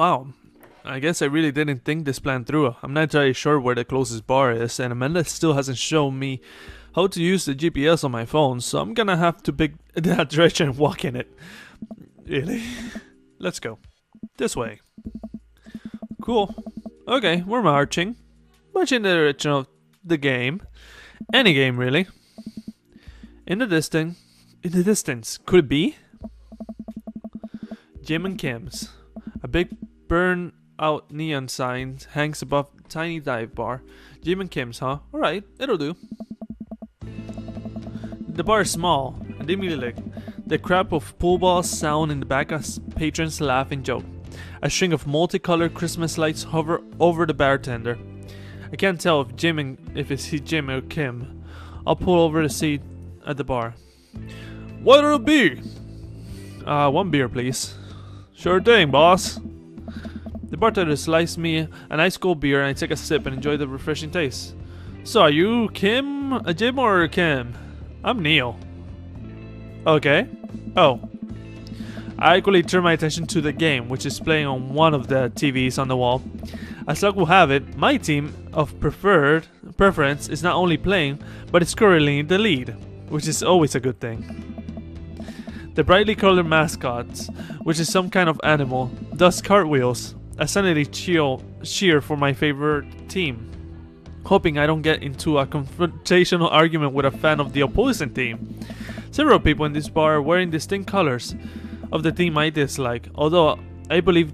Wow. I guess I really didn't think this plan through. I'm not entirely sure where the closest bar is, and Amanda still hasn't shown me how to use the GPS on my phone, so I'm gonna have to pick that direction and walk in it. Really? Let's go. This way. Cool. Okay, we're marching. Marching in the direction of the game. Any game, really. In the distance. Could it be? Jim and Kim's. A big burn out neon sign hangs above a tiny dive bar. Jim and Kim's, huh? Alright, it'll do. The bar is small and dimly lit. The crap of pool balls sound in the back as patrons laugh and joke. A string of multicolored Christmas lights hover over the bartender. I can't tell if it's Jim or Kim. I'll pull over the seat at the bar. What'll it be? One beer, please. Sure thing, boss. The bartender sliced me an ice cold beer and I take a sip and enjoy the refreshing taste. So are you Jim or Kim? I'm Neil. Okay. Oh. I equally turn my attention to the game, which is playing on one of the TVs on the wall. As luck will have it, my team of preference is not only playing, but it's currently in the lead, which is always a good thing. The brightly colored mascots, which is some kind of animal, does cartwheels. I suddenly cheer for my favorite team, hoping I don't get into a confrontational argument with a fan of the opposing team. Several people in this bar are wearing distinct colors of the team I dislike, although I believe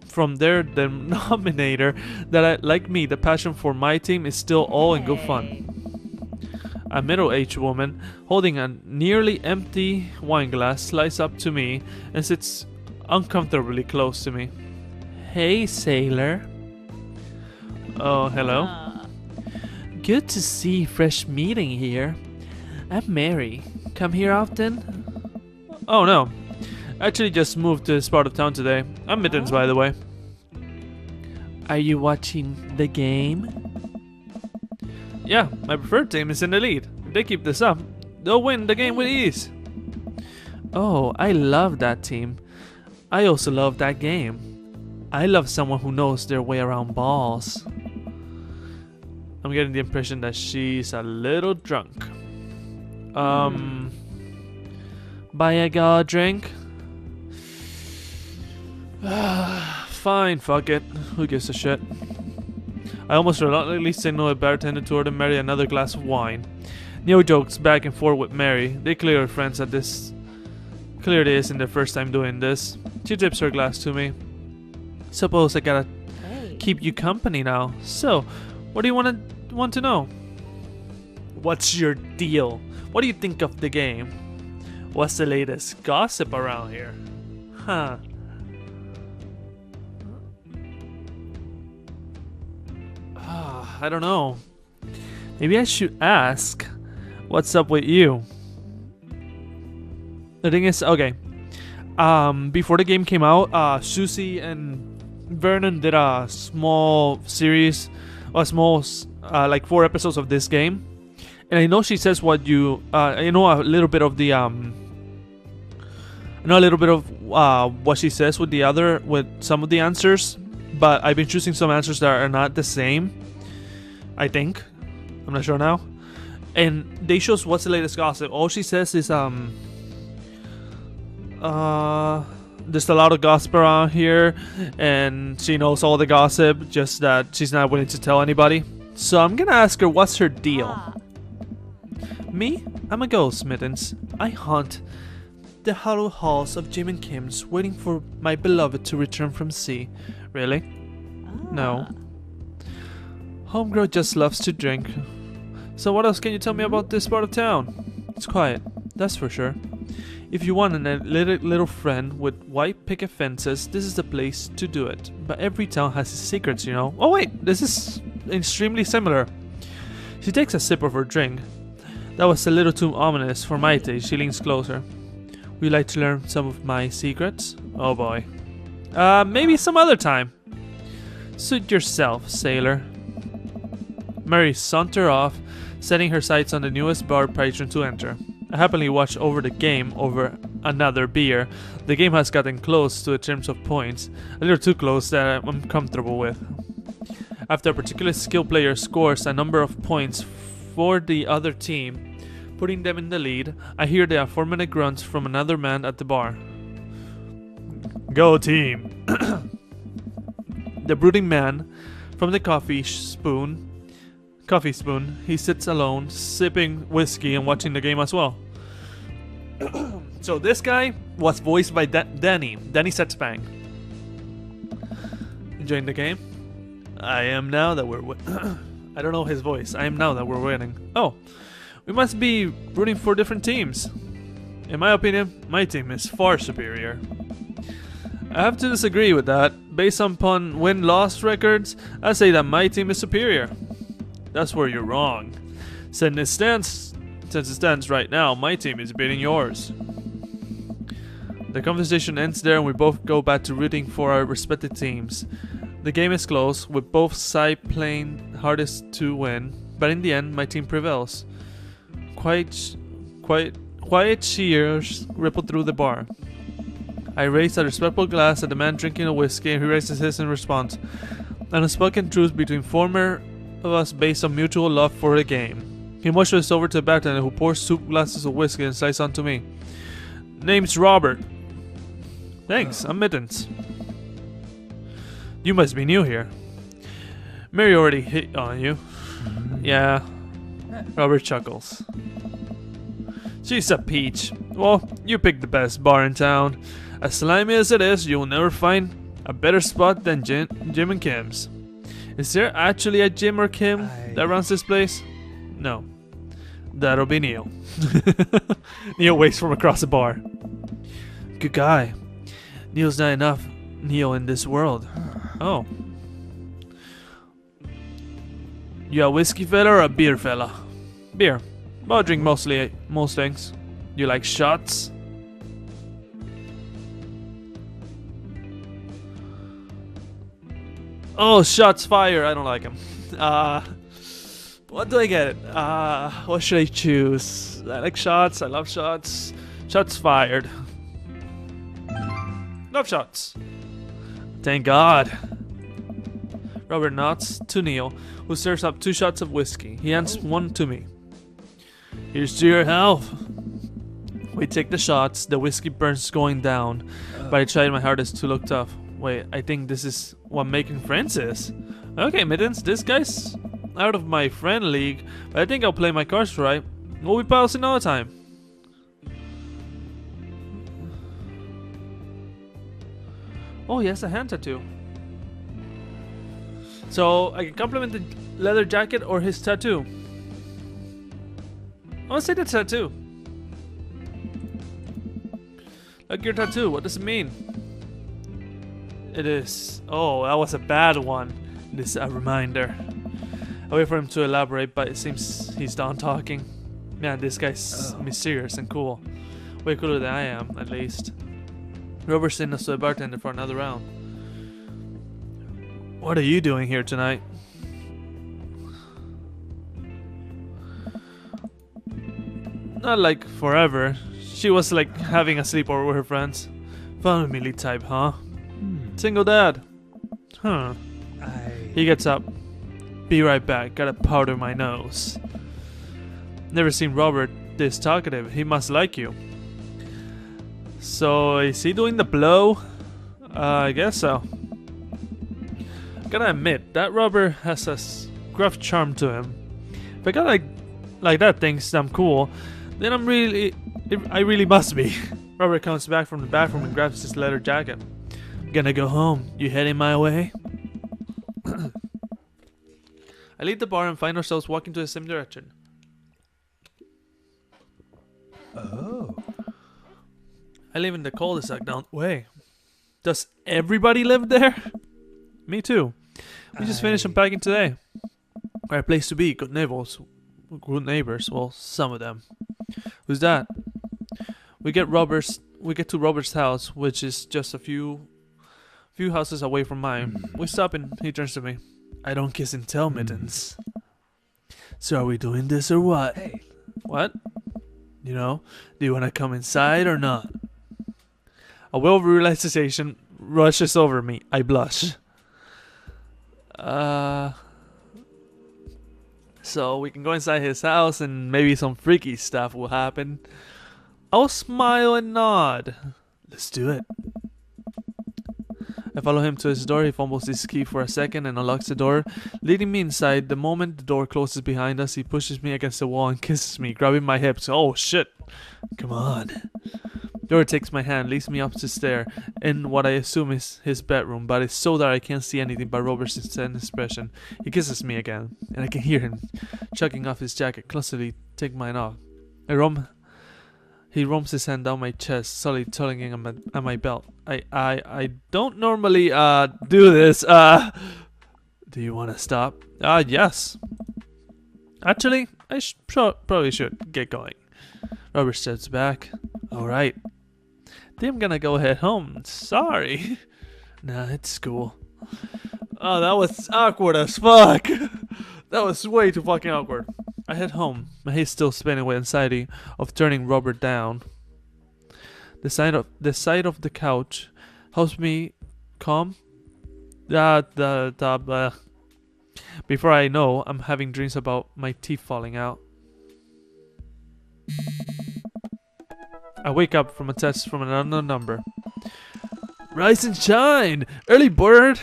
from their denominator that like me, the passion for my team is still all in good fun. A middle-aged woman holding a nearly empty wine glass slides up to me and sits uncomfortably close to me. Hey, sailor. Oh, hello. Good to see fresh meeting here. I'm Mary. Come here often? Oh no. Actually just moved to this part of town today. I'm Mittens, by the way. Are you watching the game? Yeah, my preferred team is in the lead. If they keep this up, they'll win the game with ease. Oh, I love that team. I also love that game. I love someone who knows their way around balls. I'm getting the impression that she's a little drunk. Buy a girl a drink? Fine, fuck it. Who gives a shit? I almost reluctantly signal a bartender to order Mary another glass of wine. Neil jokes back and forth with Mary. They clearly are friends at this. Clearly isn't their first time doing this. She tips her glass to me. Suppose I gotta keep you company now. So, what do you want to know? What's your deal? What do you think of the game? What's the latest gossip around here? Huh. I don't know. Maybe I should ask, what's up with you? The thing is, okay. Before the game came out, Susie and Vernon did a small series, like 4 episodes of this game. And I know she says what you, I know a little bit of the, what she says with some of the answers. But I've been choosing some answers that are not the same. I think. I'm not sure now. And they shows what's the latest gossip. All she says is, there's a lot of gossip around here. And she knows all the gossip, just that she's not willing to tell anybody. So I'm gonna ask her what's her deal. Me? I'm a ghost, Mittens. I haunt the hollow halls of Jim and Kim's, waiting for my beloved to return from sea. Really? No. Homegirl just loves to drink. So what else can you tell me about this part of town? It's quiet, that's for sure. If you want a little friend with white picket fences, this is the place to do it. But every town has its secrets, you know. Oh wait, this is extremely similar. She takes a sip of her drink. That was a little too ominous for my taste. She leans closer. Would you like to learn some of my secrets? Oh boy. Maybe some other time. Suit yourself, sailor. Mary sauntered off, setting her sights on the newest bar patron to enter. I happily watch over the game over another beer. The game has gotten close to the terms of points, a little too close that I'm comfortable with. After a particular skill player scores a number of points for the other team, putting them in the lead, I hear the aforementioned grunts from another man at the bar. Go team! The brooding man from the coffee spoon, he sits alone, sipping whiskey and watching the game as well. So this guy was voiced by Danny Setspang. Enjoying the game? I am now that we're I don't know his voice. I am now that we're winning. Oh, we must be rooting for different teams. In my opinion, my team is far superior. I have to disagree with that. Based upon win-loss records, I say that my team is superior. That's where you're wrong. Since it stands right now, my team is beating yours. The conversation ends there and we both go back to rooting for our respective teams. The game is close, with both sides playing hardest to win, but in the end, my team prevails. Quiet cheers ripple through the bar. I raise a respectful glass at the man drinking a whiskey, and he raises his in response. An unspoken truth between former of us based on mutual love for the game. He motions over to the bartender, who pours 2 glasses of whiskey and slides onto me. Name's Robert. Thanks, I'm Mittens. You must be new here. Mary already hit on you. Yeah. Robert chuckles. She's a peach. Well, you picked the best bar in town. As slimy as it is, you'll never find a better spot than Jim and Kim's. Is there actually a Jim or Kim that runs this place? No. That'll be Neil. Neil waits from across the bar. Good guy. Neil's not enough Neil in this world. Oh. You a whiskey fella or a beer fella? Beer. But I drink most things. You like shots? Oh, shots fired. I don't like them. What do I get? What should I choose? I like shots. I love shots. Shots fired. Love shots. Thank God. Robert nods to Neil, who serves up 2 shots of whiskey. He hands one to me. Here's to your health. We take the shots. The whiskey burns going down, but I tried my hardest to look tough. Wait, I think this is what making friends is. Okay, Mittens, this guy's out of my friend league, but I think I'll play my cards right. We'll be pals in no time. Oh, he has a hand tattoo. So, I can compliment the leather jacket or his tattoo. I want to say the tattoo. Like your tattoo, what does it mean? It is. Oh, that was a bad one. This is a reminder. I wait for him to elaborate, but it seems he's done talking. Man, this guy's mysterious and cool. Way cooler than I am, at least. Robert sent us to the bartender for another round. What are you doing here tonight? Not like forever. She was like having a sleepover with her friends. Family type, huh? Single dad. Huh. He gets up. Be right back. Gotta powder my nose. Never seen Robert this talkative. He must like you. So, is he doing the blow? I guess so. Gotta admit, that Robert has a gruff charm to him. If a guy like that thinks I'm cool, then I really must be. Robert comes back from the bathroom and grabs his leather jacket. Gonna go home. You heading my way? I leave the bar and find ourselves walking to the same direction. Oh. I live in the cul-de-sac down the way. Does everybody live there? Me too. We just finished unpacking today. Our place to be. Good neighbors. Good neighbors. Well, some of them. Who's that? We get to Robert's house, which is just a few houses away from mine. We stop and he turns to me. I don't kiss and tell, Mittens. So are we doing this or what? Hey. What? You know, do you want to come inside or not? A wave of realization rushes over me. I blush. So we can go inside his house and maybe some freaky stuff will happen. I'll smile and nod. Let's do it. I follow him to his door. He fumbles his key for a second and unlocks the door, leading me inside. The moment the door closes behind us, he pushes me against the wall and kisses me, grabbing my hips. Oh shit. Come on. Door takes my hand, leads me up the stair in what I assume is his bedroom, but it's so dark I can't see anything but Robert's intent expression. He kisses me again, and I can hear him chucking off his jacket, clumsily take mine off. He roams his hand down my chest, slowly tugging at my belt. I don't normally do this. Do you want to stop? Yes. Actually, I probably should get going. Robert steps back. All right. Think I'm gonna go head home. Sorry. Nah, it's cool. Oh, that was awkward as fuck. That was way too fucking awkward. I head home. My head still spinning with anxiety of turning Robert down. The side of the couch helps me calm. Before I know, I'm having dreams about my teeth falling out. I wake up from a text from an unknown number. Rise and shine! Early bird!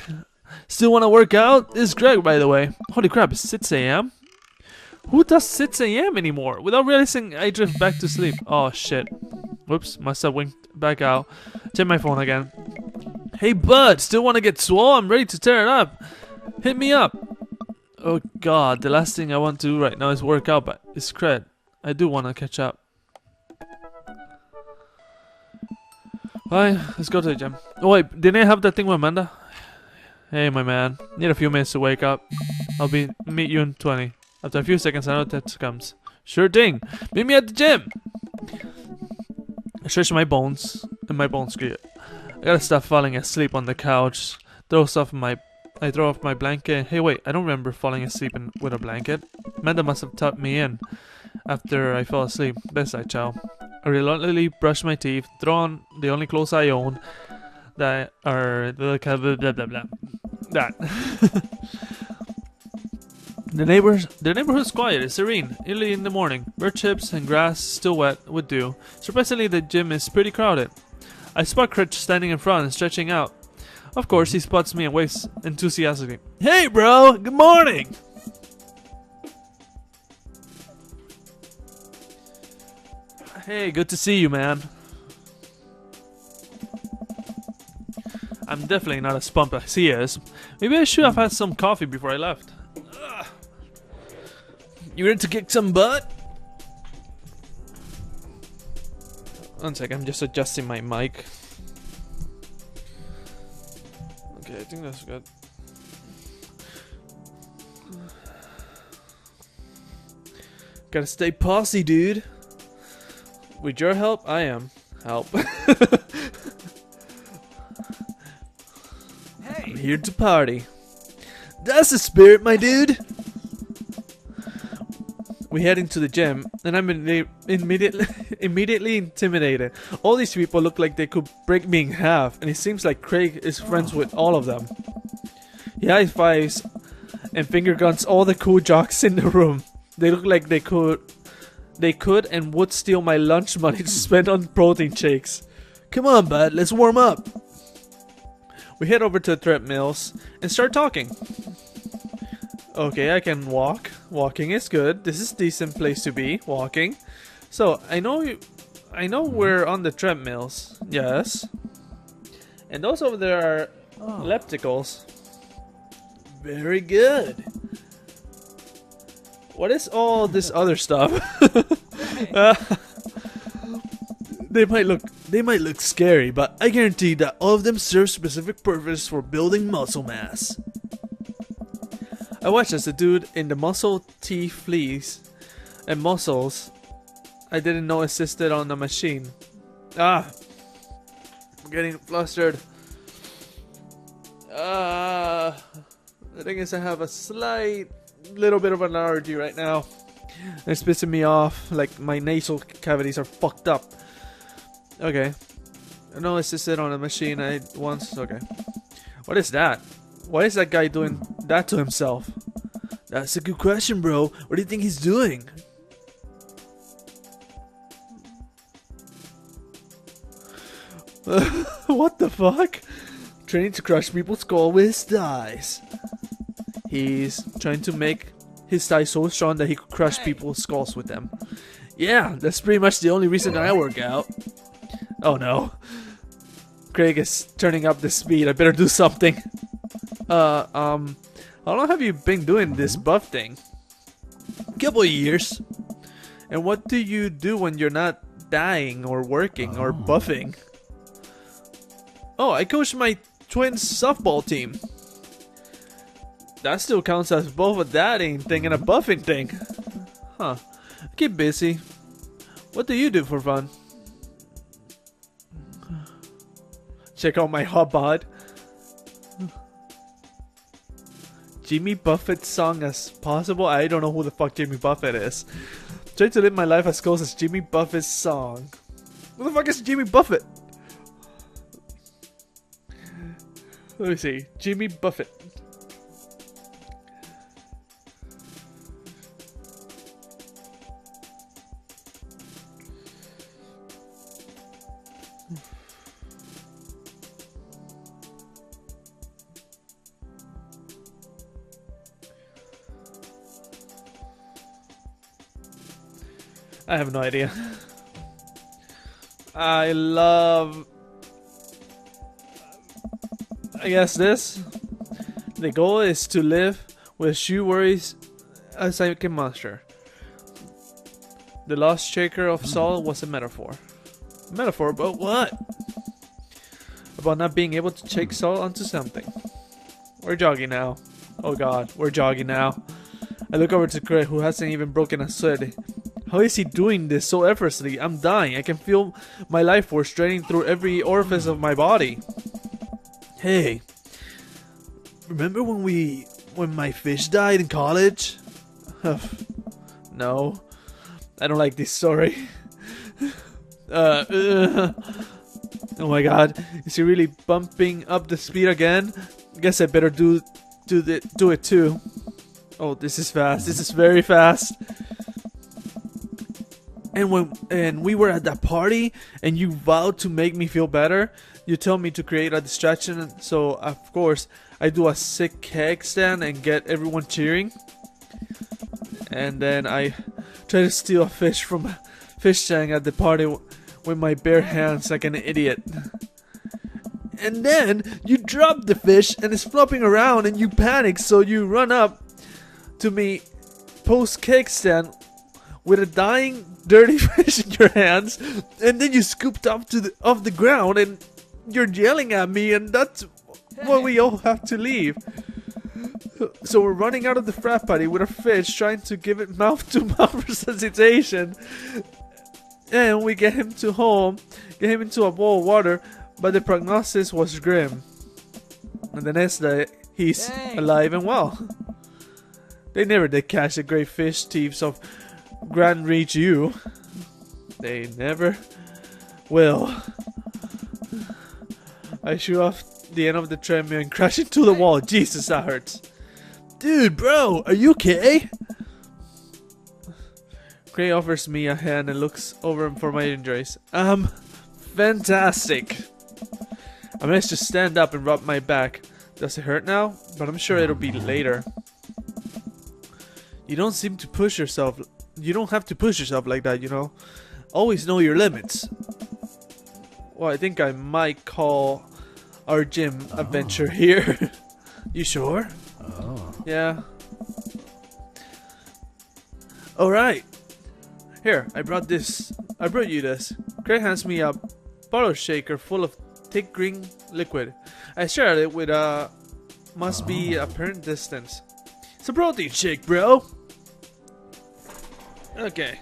Still wanna work out? This is Greg, by the way. Holy crap, it's 6 a.m.? Who does 6 a.m. anymore? Without realizing, I drift back to sleep. Oh shit. Whoops, must have winked back out. Check my phone again. Hey bud, still wanna get swole? I'm ready to tear it up. Hit me up. Oh god, the last thing I want to do right now is work out, but it's cred. I do wanna catch up. Fine, let's go to the gym. Oh wait, didn't I have that thing with Amanda? Hey my man, need a few minutes to wake up. I'll meet you in 20. After a few seconds, another text comes. Sure thing, meet me at the gym. I stretch my bones, and my bones scream. I gotta stop falling asleep on the couch. I throw off my blanket. Hey wait, I don't remember falling asleep with a blanket. Amanda must have tucked me in after I fell asleep. Bedside chow. I reluctantly brush my teeth, throw on the only clothes I own that are blah blah blah. That. The neighborhood's quiet. It's serene. Early in the morning, bird chirps and grass still wet with dew. Surprisingly, the gym is pretty crowded. I spot Critch standing in front and stretching out. Of course, he spots me and waves enthusiastically. Hey, bro! Good morning. Hey, good to see you, man. I'm definitely not as pumped as he is. Maybe I should have had some coffee before I left. Ugh. You ready to kick some butt? One sec, I'm just adjusting my mic. Okay, I think that's good. Gotta stay posse, dude. With your help, I am. Help. Hey. I'm here to party. That's the spirit, my dude. We head into the gym, and I'm immediately intimidated. All these people look like they could break me in half, and it seems like Craig is friends with all of them. He high fives and finger guns all the cool jocks in the room. They look like they could and would steal my lunch money to spend on protein shakes. Come on, bud, let's warm up. We head over to the treadmills and start talking. Okay, I can walk. Walking is good. This is a decent place to be, walking. So, I know we're on the treadmills. Yes. And those over there are ellipticals. Very good. What is all this other stuff? They might look scary, but I guarantee that all of them serve specific purpose for building muscle mass. I watched as the dude in the muscle tee fleas and muscles I didn't know existed on the machine. I'm getting flustered. The thing is, I have a slight little bit of an allergy right now. It's pissing me off. Like my nasal cavities are fucked up. Okay. No, it's to sit on a machine once. Okay. What is that? Why is that guy doing that to himself? That's a good question, bro. What do you think he's doing? What the fuck? Training to crush people's skull with his thighs. He's trying to make his thighs so strong that he could crush people's skulls with them. Yeah, that's pretty much the only reason I work out. Oh no. Craig is turning up the speed. I better do something. How long have you been doing this buff thing? Couple of years. And what do you do when you're not dying or working or buffing? Oh, I coach my twins softball team. That still counts as both a dadding thing and a buffing thing. Huh. Keep busy. What do you do for fun? Check out my hot bod. Jimmy Buffett's song as possible? I don't know who the fuck Jimmy Buffett is. Try to live my life as close as Jimmy Buffett's song. Who the fuck is Jimmy Buffett? Let me see. Jimmy Buffett. I have no idea. I guess this. The goal is to live with few worries as I can muster. The lost shaker of salt was a metaphor. Metaphor about what? About not being able to shake salt onto something. We're jogging now. Oh god, we're jogging now. I look over to Craig, who hasn't even broken a sweat. How is he doing this so effortlessly? I'm dying. I can feel my life force draining through every orifice of my body. Hey, remember when my fish died in college? No, I don't like this story. Oh my god, is he really bumping up the speed again? Guess I better do it too. Oh, this is fast. This is very fast. And we were at that party, and you vowed to make me feel better. You tell me to create a distraction, so of course I do a sick keg stand and get everyone cheering. And then I try to steal a fish from a fish tank at the party with my bare hands like an idiot. And then you drop the fish and it's flopping around, and you panic, so you run up to me post keg stand with a dying dirty fish in your hands, and then you scooped up off the ground, and you're yelling at me, and that's what we all have to leave. So we're running out of the frat party with a fish, trying to give it mouth-to-mouth resuscitation, and we get him to home, get him into a bowl of water, but the prognosis was grim. And the next day, he's alive and well. They never did catch the great fish thieves of Grand Reach U. They never will. I shoot off the end of the treadmill and crash into the wall. Jesus, that hurts. Dude, bro, are you okay? Gray offers me a hand and looks over for my injuries. Fantastic. I managed to stand up and rub my back. Does it hurt now? But I'm sure it'll be later. You don't seem to push yourself. You don't have to push yourself like that, you know. Always know your limits. Well, I think I might call our gym adventure here. You sure? Oh. Yeah. Alright. Here, I brought you this. Craig hands me a bottle shaker full of thick green liquid. I shared it with must be apparent distance. It's a protein shake, bro. Okay.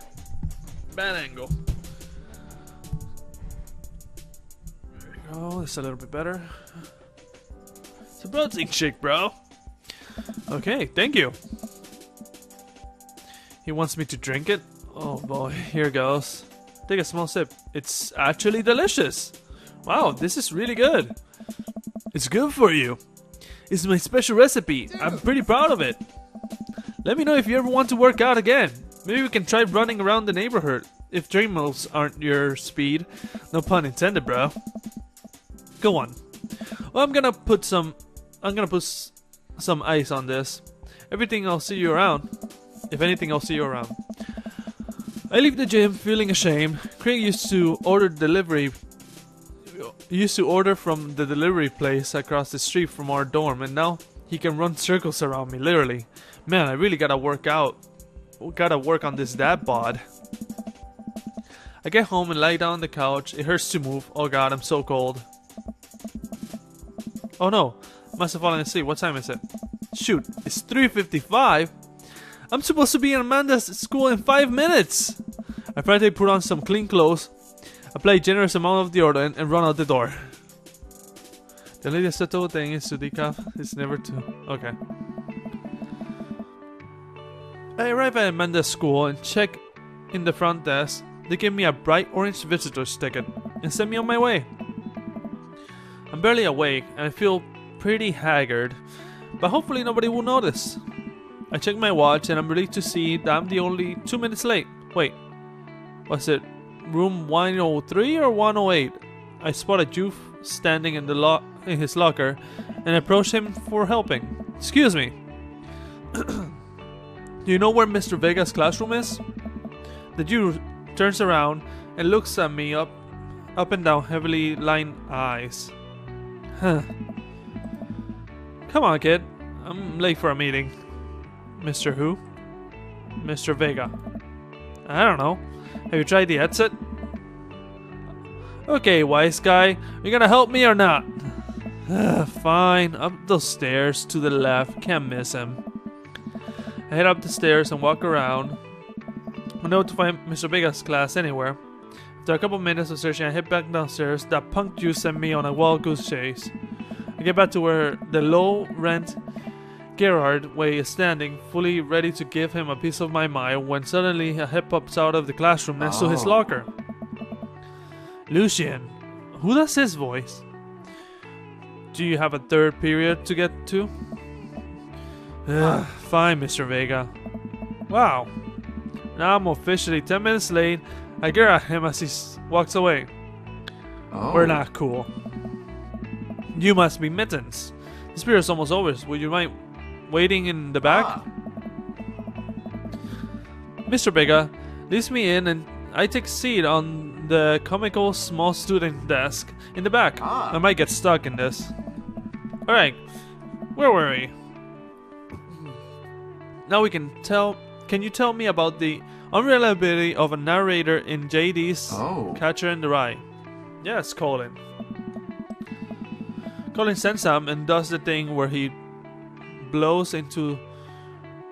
Bad angle. There we go. It's a little bit better. It's a protein shake, bro. Okay, thank you. He wants me to drink it? Oh boy, here goes. Take a small sip. It's actually delicious. Wow, this is really good. It's good for you. It's my special recipe. I'm pretty proud of it. Let me know if you ever want to work out again. Maybe we can try running around the neighborhood. If treadmills aren't your speed. No pun intended, bro. Go on. Well, I'm gonna put some ice on this. Everything, I'll see you around. If anything, I'll see you around. I leave the gym feeling ashamed. Craig used to order from the delivery place across the street from our dorm, and now he can run circles around me, literally. Man, I really gotta work out. Gotta work on this dad bod. I get home and lie down on the couch. It hurts to move. Oh god, I'm so cold. Oh no, must have fallen asleep. What time is it? Shoot, it's 3:55. I'm supposed to be in Amanda's school in 5 minutes. I frantically put on some clean clothes, apply a generous amount of deodorant, and run out the door. The lady said the whole thing is to decaf. It's never to. Okay. I arrive at Amanda's school and check in the front desk. They give me a bright orange visitor's ticket and send me on my way. I'm barely awake and I feel pretty haggard, but hopefully nobody will notice. I check my watch and I'm relieved to see that I'm the only 2 minutes late. Wait, was it room 103 or 108? I spot a youth standing in his locker and approach him for helping. Excuse me. Do you know where Mr. Vega's classroom is? The youth turns around and looks at me up and down heavily lined eyes. Huh. Come on, kid. I'm late for a meeting. Mr. Who? Mr. Vega. I don't know. Have you tried the headset? Okay, wise guy. You gonna help me or not? Fine. Up those stairs to the left. Can't miss him. I head up the stairs and walk around. I know to find Mr. Vega's class anywhere. After a couple minutes of searching, I head back downstairs. That punk Jew sent me on a wild goose chase. I get back to where the low-rent Gerard Way is standing, fully ready to give him a piece of my mind, when suddenly a head pops out of the classroom next to his locker. Lucien. Who does his voice? Do you have a third period to get to? Fine, Mr. Vega. Wow. Now I'm officially 10 minutes late. I glare at him as he walks away. Oh. We're not cool. You must be Mittens. This period's almost over. Would you mind waiting in the back? Mr. Vega leads me in and I take a seat on the comical small student desk in the back. I might get stuck in this. Alright, where were we? Now we can tell. Can you tell me about the unreliability of a narrator in JD's Catcher in the Rye? Yes, Colin. Colin sends him and does the thing where he blows into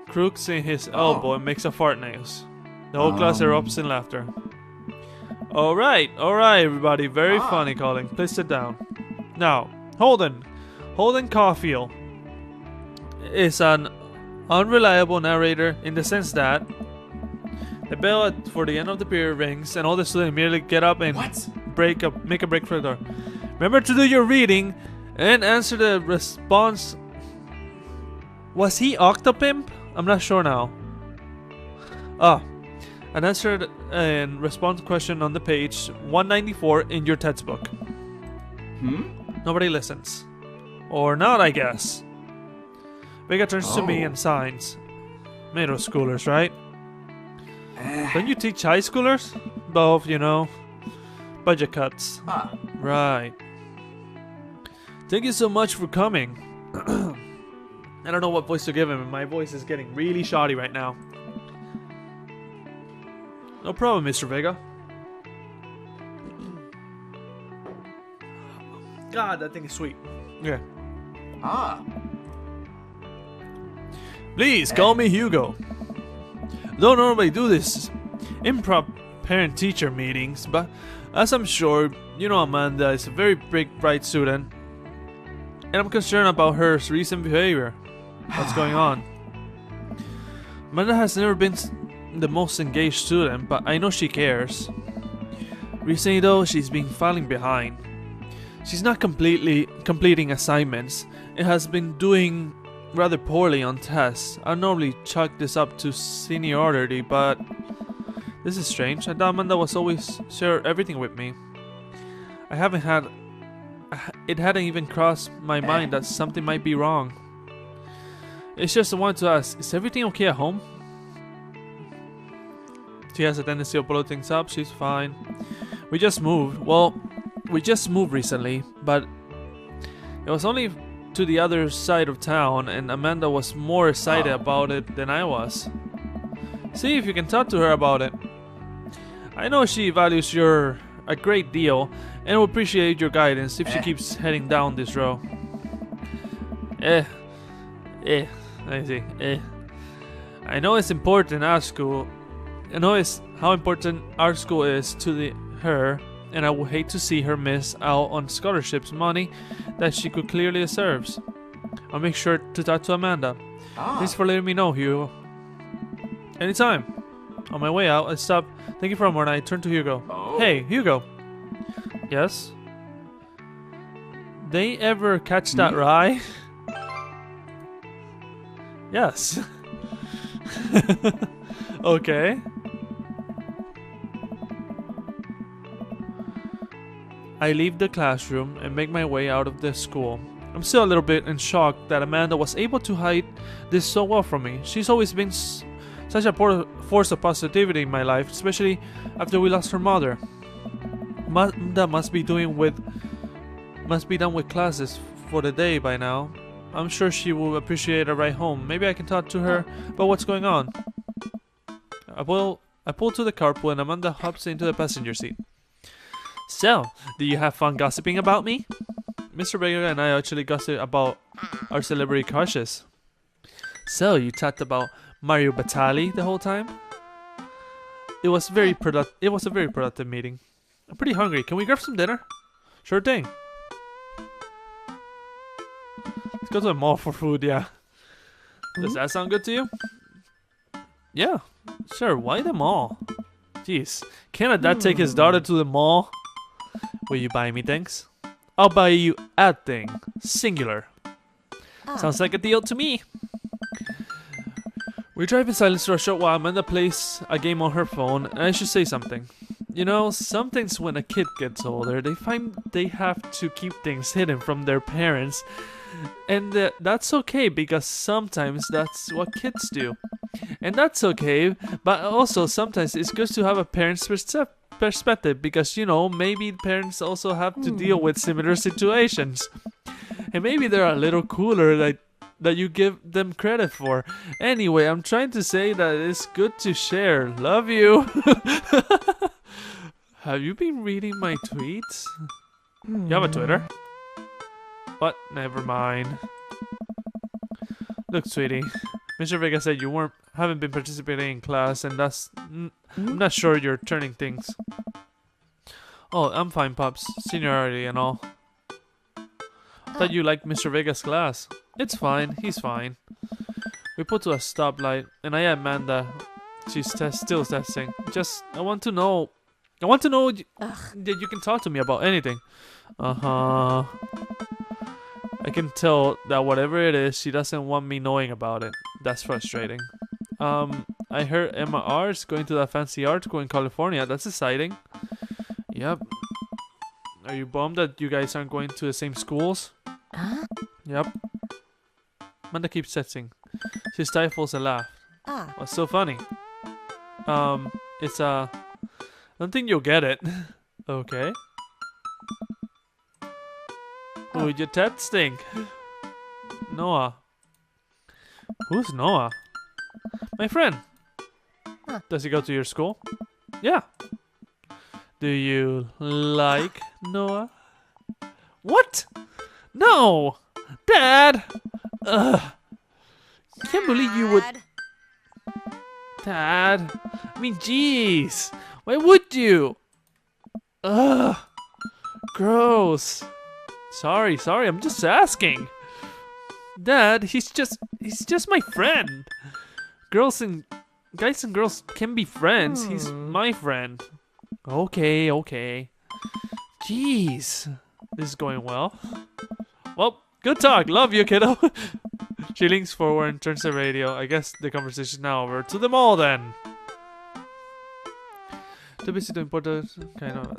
crooks in his elbow and makes a fart noise. The whole class erupts in laughter. Alright, everybody. Very funny, Colin. Please sit down. Now, Holden Caulfield is an unreliable narrator in the sense that the bell for the end of the period rings and all the students immediately get up and make a break for the door. Remember to do your reading and answer the response. Was he Octopimp? I'm not sure now. An answer and response question on the page 194 in your textbook. Nobody listens. Or not, I guess. Vega turns to me and signs. Middle schoolers, right? Don't you teach high schoolers? Both, you know. Budget cuts. Right. Thank you so much for coming. I don't know what voice to give him. My voice is getting really shoddy right now. No problem, Mr. Vega. God, that thing is sweet. Okay. Please call me Hugo. Don't normally do this improv parent-teacher meetings, but as I'm sure you know, Amanda is a very bright student, and I'm concerned about her recent behavior. What's going on? Amanda has never been the most engaged student, but I know she cares. Recently though, she's been falling behind. She's not completing assignments and has been doing rather poorly on tests. I normally chalk this up to seniority, but this is strange. I thought Amanda was always share everything with me. It hadn't even crossed my mind that something might be wrong. It's just I wanted to ask, is everything okay at home? She has a tendency to blow things up. She's fine. We just moved. Well, we just moved recently, but it was only to the other side of town, and Amanda was more excited about it than I was. See if you can talk to her about it. I know she values a great deal and will appreciate your guidance if she keeps heading down this road. I see. I know it's important our school. I know it's how important our school is to her, and I would hate to see her miss out on scholarships money that she could clearly deserves. I'll make sure to talk to Amanda. Thanks for letting me know, Hugo. Anytime. On my way out, I stop. Thank you for a moment. I turn to Hugo. Hey, Hugo. Yes? They ever catch that rye? Yes. Okay. I leave the classroom and make my way out of the school. I'm still a little bit in shock that Amanda was able to hide this so well from me. She's always been such a force of positivity in my life, especially after we lost her mother. That must be done with classes for the day by now. I'm sure she will appreciate a ride home. Maybe I can talk to her about what's going on. I pull to the carpool and Amanda hops into the passenger seat. So, do you have fun gossiping about me? Mr. Vega and I actually gossip about our celebrity crushes. So, you talked about Mario Batali the whole time? It was a very productive meeting. I'm pretty hungry. Can we grab some dinner? Sure thing. Let's go to the mall for food, yeah. Does that sound good to you? Yeah, sure. Why the mall? Jeez, can't a dad take his daughter to the mall? Will you buy me things? I'll buy you a thing. Singular. Sounds like a deal to me. We drive in silence for a short while. Amanda plays a game on her phone, and I should say something. You know, sometimes when a kid gets older, they find they have to keep things hidden from their parents. And that's okay, because sometimes that's what kids do. And that's okay, but also sometimes it's good to have a parent's perspective, because, you know, maybe parents also have to deal with similar situations. And maybe they're a little cooler that you give them credit for. Anyway, I'm trying to say that it's good to share. Love you. Have you been reading my tweets? You have a Twitter? What? Never mind. Look, sweetie. Mr. Vega said you haven't been participating in class, and I'm not sure you're turning things. Oh, I'm fine, Pops. Seniority and all. Thought you liked Mr. Vega's class. It's fine. He's fine. We put to a stoplight, and I asked Amanda. She's still testing. I want to know that you can talk to me about anything. I can tell that whatever it is, she doesn't want me knowing about it. That's frustrating. I heard Emma R is going to that fancy art school in California. That's exciting. Yep. Are you bummed that you guys aren't going to the same schools? Yep. Amanda keeps testing. She stifles a laugh. What's so funny? I don't think you'll get it. Okay. Who you testing? Noah. Who's Noah? My friend. Does he go to your school? Yeah. Do you like Noah? What? No! Dad! Ugh. Can't believe you would... Dad. I mean, jeez. Why would you? Ugh. Gross. Sorry. I'm just asking. Dad, he's just my friend. Girls in guys and girls can be friends. He's my friend. Okay, okay. Jeez. This is going well. Well, good talk. Love you, kiddo. She leans forward and turns the radio. I guess the conversation is now over. To the mall, then. Too busy to import the kind of.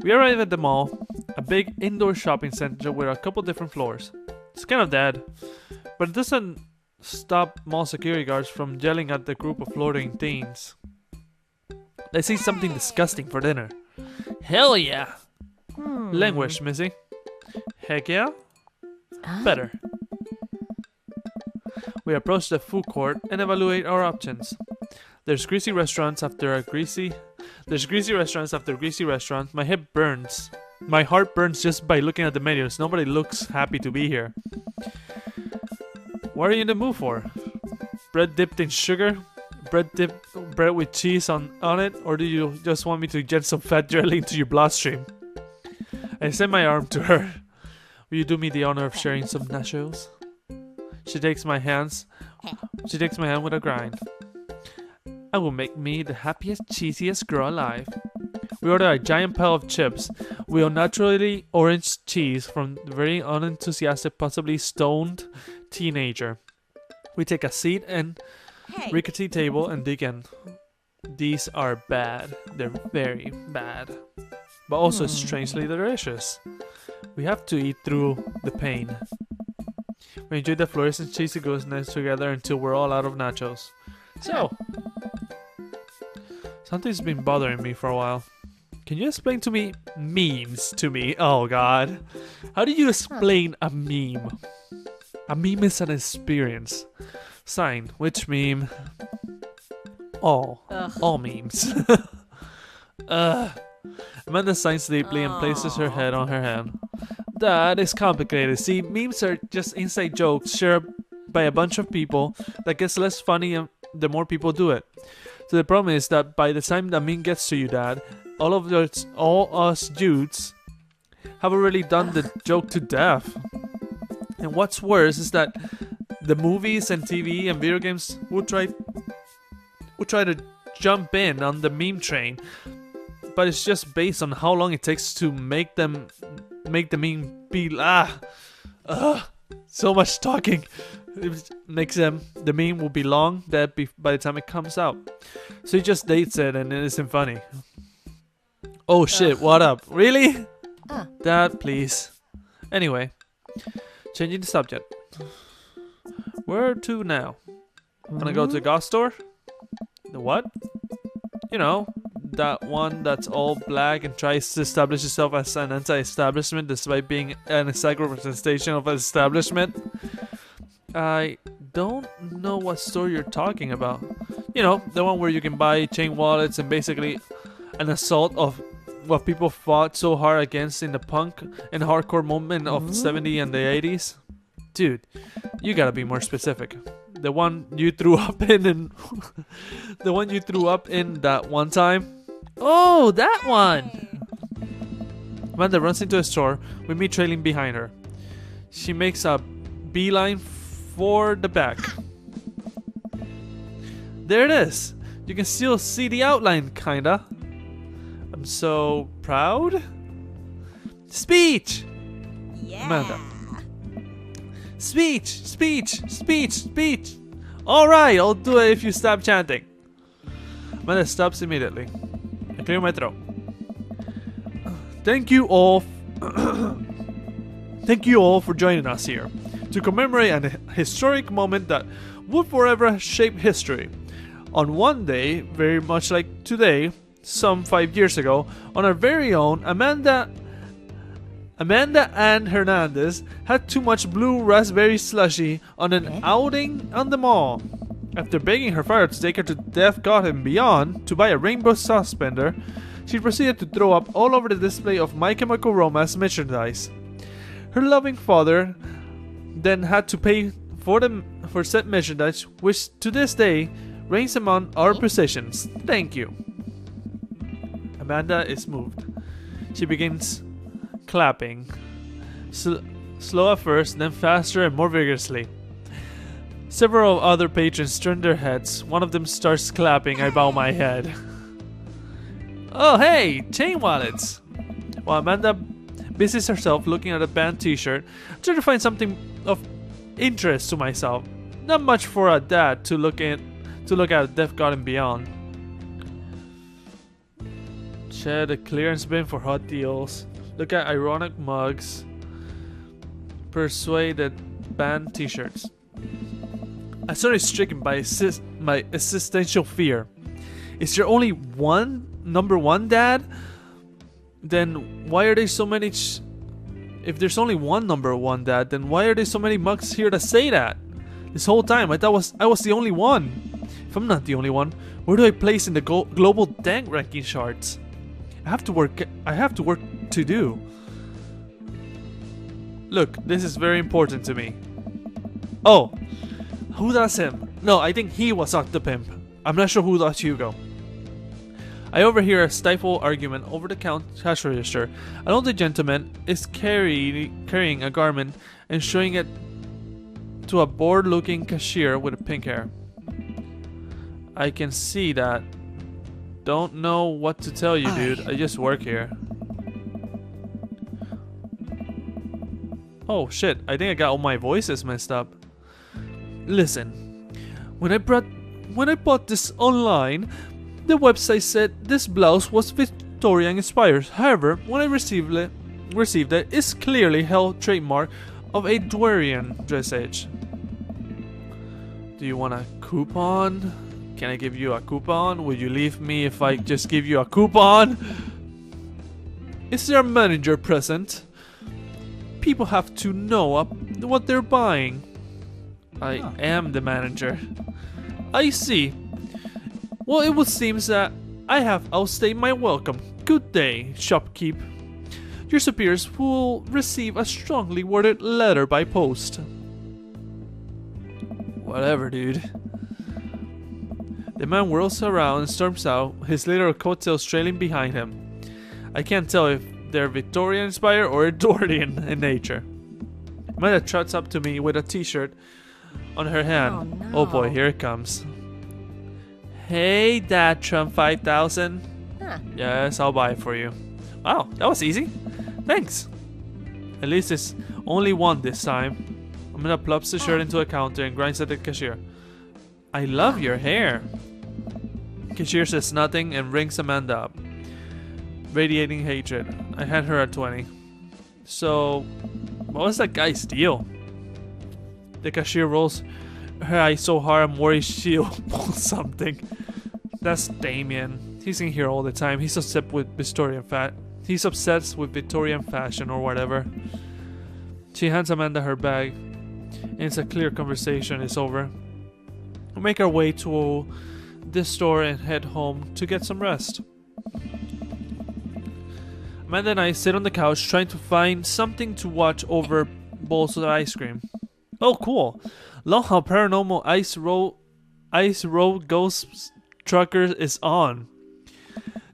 We arrive at the mall, a big indoor shopping center with a couple different floors. It's kind of dead, but it doesn't stop mall security guards from yelling at the group of loitering teens. They say something disgusting for dinner. Hell yeah! Language, Missy. Heck yeah? Better. We approach the food court and evaluate our options. There's greasy restaurants after greasy restaurants. My head burns. My heart burns just by looking at the menus. Nobody looks happy to be here. What are you in the mood for? Bread dipped in sugar? Bread with cheese on it? Or do you just want me to inject some fat directly into your bloodstream? I extend my arm to her. Will you do me the honor of sharing some nachos? She takes my hand with a grind. I will make me the happiest, cheesiest girl alive. We order a giant pile of chips with unnaturally orange cheese from the very unenthusiastic, possibly stoned teenager. We take a seat and rickety table and dig in. These are bad. They're very bad. But also strangely delicious. We have to eat through the pain. We enjoy the fluorescent cheesy goodness together until we're all out of nachos. So, something's been bothering me for a while. Can you explain to me memes to me? Oh god. How do you explain a meme? A meme is an experience. Sign, which meme? All memes. Amanda signs deeply and places her head on her hand. That is complicated. See, memes are just inside jokes shared by a bunch of people that gets less funny the more people do it. So the problem is that by the time the meme gets to you, Dad, all us dudes have already done the joke to death. And what's worse is that the movies and TV and video games will try to jump in on the meme train, but it's just based on how long it takes to make the meme be so much talking. It makes the meme will be long that by the time it comes out. So he just dates it and it isn't funny. Oh shit, what up? Really? Dad, please. Anyway, changing the subject. Where to now? Gonna go to the goth store? The what? You know, that one that's all black and tries to establish itself as an anti-establishment despite being an exact representation of an establishment. I don't know what store you're talking about. You know, the one where you can buy chain wallets and basically an assault of what people fought so hard against in the punk and hardcore movement of the 70s and the 80s. Dude, you gotta be more specific. The one you threw up in and the one you threw up in that one time. Oh, that one! Amanda runs into a store with me trailing behind her. She makes a beeline for the back. There it is. You can still see the outline, kinda. I'm so proud. Speech! Yeah. Amanda. Speech! Alright, I'll do it if you stop chanting. Amanda stops immediately. I clear my throat. Thank you all for joining us here to commemorate an historic moment that would forever shape history. On one day, very much like today, some 5 years ago, on our very own, Amanda Ann Hernandez had too much blue raspberry slushy on an outing on the mall. After begging her father to take her to Death God and Beyond to buy a rainbow suspender, she proceeded to throw up all over the display of My Chemical Romance merchandise. Her loving father then had to pay for said merchandise, which to this day reigns among our possessions. Thank you. Amanda is moved. She begins clapping. Slow at first, then faster and more vigorously. Several other patrons turn their heads. One of them starts clapping. I bow my head. Oh, hey! Chain wallets! While Amanda busies herself looking at a band t-shirt, I try to find something of interest to myself. Not much for a dad to look at Death God and Beyond. Check the clearance bin for hot deals. Look at ironic mugs. Persuaded band t-shirts. I'm suddenly stricken by my existential fear. Is there only one number one dad? Then why are there so many? If there's only one number one dad, then why are there so many mugs here to say that? This whole time I thought I was the only one. If I'm not the only one, where do I place in the global dank ranking charts? I have to work to do. Look, this is very important to me. Oh, who does him? No, I think he was not the pimp. I'm not sure who does Hugo. I overhear a stifled argument over the cash register. An older gentleman is carrying a garment and showing it to a bored-looking cashier with pink hair. I can see that. Don't know what to tell you, dude. I just work here. Oh shit, I think I got all my voices messed up. Listen, when I bought this online, the website said this blouse was Victorian inspired. However, when I received it, it's clearly held trademark of a Dwarian dressage. Do you want a coupon? Can I give you a coupon? Would you leave me if I just give you a coupon? Is there a manager present? People have to know what they're buying. I am the manager. I see. Well, it would seem that I have outstayed my welcome. Good day, shopkeep. Your superiors will receive a strongly worded letter by post. Whatever, dude. The man whirls around and storms out, his little coattails trailing behind him. I can't tell if they're Victorian inspired or Edwardian in nature. Amanda trots up to me with a t-shirt on her hand. Oh, no. Oh boy, here it comes. Hey, Dad Trump 5000. Huh. Yes, I'll buy it for you. Wow, that was easy. Thanks. At least it's only one this time. Amanda plops the shirt into a counter and grinds at the cashier. I love your hair. Cashier says nothing and rings Amanda up, radiating hatred. I hand her a 20. So, what was that guy's deal? The cashier rolls her eyes so hard I'm worried she'll pull something. That's Damien. He's in here all the time. He's obsessed with Victorian fashion or whatever. She hands Amanda her bag, and it's a clear conversation is over. We make our way to this store and head home to get some rest. Amanda and I sit on the couch trying to find something to watch over bowls of ice cream. Oh, cool. Long Haul Paranormal Ice Road Ghost Trucker is on.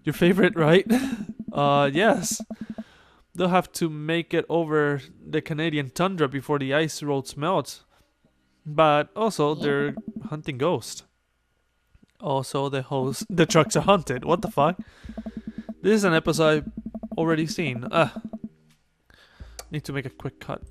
Your favorite, right? Yes. They'll have to make it over the Canadian tundra before the ice roads melt. But also, they're hunting ghosts. Also, the trucks are haunted. What the fuck? This is an episode I've already seen. Need to make a quick cut.